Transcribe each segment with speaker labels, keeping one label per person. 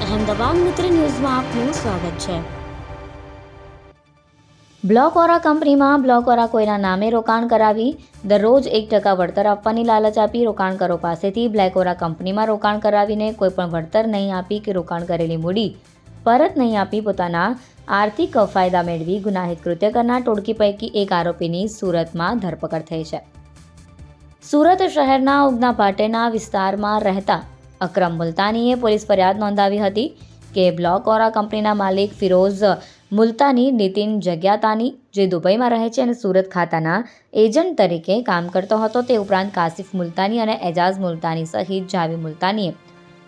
Speaker 1: અહેમદાબાદ મિત્ર ન્યૂઝમાં આપનું સ્વાગત છે। બ્લોકઓરા કંપનીમાં બ્લોકઓરા કોઈના નામે રોકાણ કરાવી દરરોજ 1% વળતર આપવાની લાલચ આપી રોકાણકારો પાસેથી બ્લેકઓરા કંપનીમાં રોકાણ કરાવીને કોઈપણ વળતર નહીં આપી કે રોકાણ કરેલી મૂડી પરત નહીં આપી પોતાના આર્થિક ફાયદા મેળવી ગુનાહિત કૃત્ય કરનાર ટોળકી પૈકી એક આરોપીની સુરતમાં ધરપકડ થઈ છે। સુરત શહેરના ઉગના પાટેના વિસ્તારમાં રહેતા અકરમ મુલતાનીએ પોલીસ ફરિયાદ નોંધાવી હતી કે બ્લોકઓરા કંપનીના માલિક ફિરોઝ મુલતાની નીતિન જગ્યાતાની જે દુબઈમાં રહે છે અને સુરત ખાતાના એજન્ટ તરીકે કામ કરતો હતો તે ઉપરાંત કાસિફ મુલતાની અને એજાઝ મુલતાની સહિત જાવી મુલતાનીએ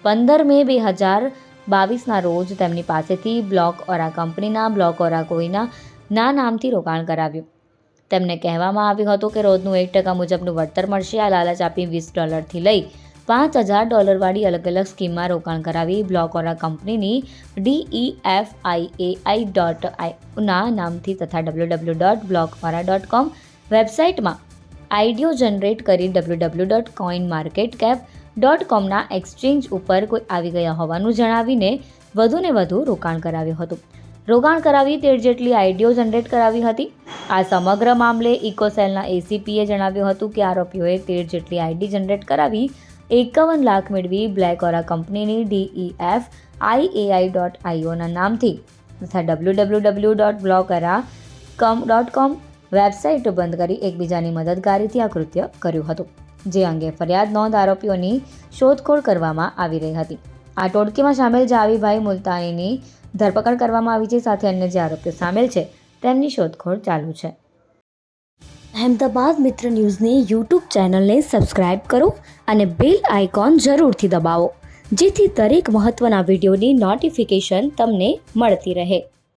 Speaker 1: 15 મે 2022ના રોજ તેમની પાસેથી બ્લોકઓરા કંપનીના બ્લોકઓરા કોઈના નામથી રોકાણ કરાવ્યું। તેમને કહેવામાં આવ્યું હતું કે રોજનું 1% મુજબનું વળતર મળશે। આ લાલચ આપી $20 લઈ $5000 વાળી અલગ અલગ સ્કીમમાં રોકાણ કરાવી બ્લોકઓરા કંપનીની DEFIAI.IO ના નામથી તથા www.blockora.com વેબસાઇટમાં આઈડીઓ જનરેટ કરી www.coinmarketcap.com ના એક્સચેન્જ ઉપર કોઈ આવી ગયા હોવાનું જણાવીને વધુને વધુ રોકાણ કરાવ્યું હતું। રોકાણ કરાવી 13 જેટલી આઈડીઓ જનરેટ કરાવી હતી। આ સમગ્ર મામલે ઇકોસેલના એસીપીએ જણાવ્યું હતું કે આરોપીઓએ 13 જેટલી આઈડી જનરેટ કરાવી 51 લાખ મેળવી બ્લેકઓરા કંપનીની DEFIAI.IO ના નામથી તથા www.blockora.com વેબસાઇટ બંધ કરી એકબીજાની મદદગારીથી આ કૃત્ય કર્યું હતું, જે અંગે ફરિયાદ નોંધ આરોપીઓની શોધખોળ કરવામાં આવી રહી હતી। આ ટોળકીમાં સામેલ જાવીભાઈ મુલતાનીની ધરપકડ કરવામાં આવી છે, સાથે અન્ય જે આરોપીઓ સામેલ છે તેમની શોધખોળ ચાલુ છે। અહેમદાબાદ મિત્ર ન્યૂઝની યુટ્યુબ ચેનલને સબસ્ક્રાઇબ કરો અને બેલ આઇકોન જરૂરથી દબાવો, જેથી દરેક મહત્ત્વના વિડીયોની નોટિફિકેશન તમને મળતી રહે।